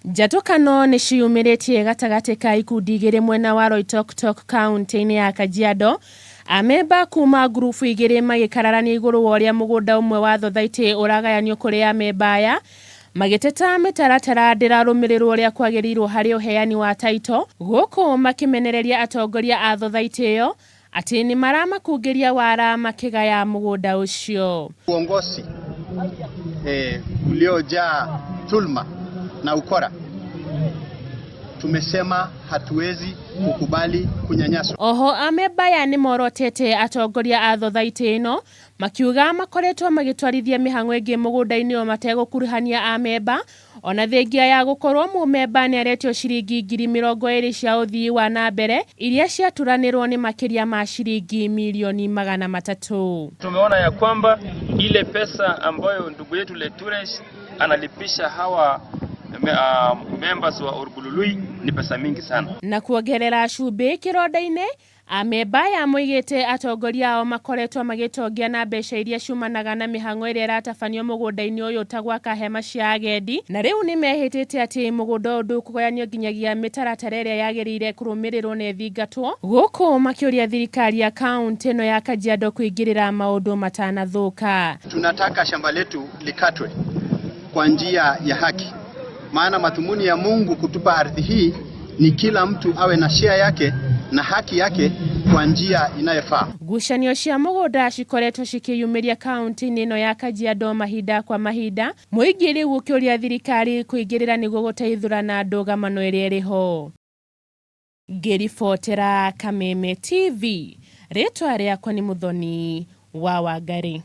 Njatũkano nĩ ciumĩrĩtie gatagati ka ikundi igĩrĩ mwena wa Loitoktok kaunti-ini ya Kajiado. Amemba kuma grupu igĩrĩ magĩkararania igũrũ wa ũrĩa mũgũnda ũmwe wa thothaĩti ũragayanio kũrĩ amemba aya, magĩteta mĩtaratara ndĩrarũmĩrĩrwo ũrĩa kwagiriirwo harĩ ũheani wa taito, gũkũ makĩmenereria atongoria a thothaĩti ĩyo atĩ nĩ maramakungĩria wara makĩgaya mũgũnda ũcio. Uongozi uliojaa dhulma na ukora, tumesema hatuwezi kukubali kunyanyaswa. Oho amemba aya nĩ morotete atongoria a thothaĩti ĩno makiuga makoretwo magĩtwarithia mĩhang'o ĩngĩ mũgũnda-inĩ o mategũkuruhania amemba, ona thengia ya gũkorwo mũmemba nĩ aretio ciringi ngiri 20 cia ũthii wa na mbere iria ciaturanĩrwo nĩ makiria ma shilingi milioni 300. Tumeona ya kwamba ile pesa ambayo ndugu yetu Letures analipisha hawa members wa Orgulului ni pesa mingi sana. Na kuongerera cumbĩ kĩronda-inĩ, amemba ya moigĩte atongoria ao makoretwo magĩtongia na mbeca iria ciumanaga na mĩhang'o ĩrĩa ĩratabanio mũgũnda-inĩ ũyũ ta gwaka hema cia agendi, na rĩu nĩ mehĩtĩte atĩ mũgũnda ũndũ kũgayanio nginyagia mĩtaratara ĩrĩa yagĩrĩire kũrũmĩrĩrwo na ĩthingatwo, gũkũ makĩũria thirikari ya kaunti ĩno ya Kajiado kũingĩrĩra maũndũ matanathũka. Tunataka shamba letu likatwe kwa njia ya haki, maana madhumuni ya Mungu kutupa ardhi hii ni kila mtu awe na share yake na haki yake kwa njia inayofaa. Ngucanio cia mũgũnda cikoretwo cikĩyumĩria kaunti-inĩ ĩno ya Kajiado mahinda kwa mahinda, muingi rĩu ũkĩũria thirikari kũingĩrĩra nĩguo gũteithũrana ndũgamano ĩrĩa ĩrĩho. Ngĩribotera Kameme TV, rĩtwa rĩakwa nĩ Mũthoni wa Wangari.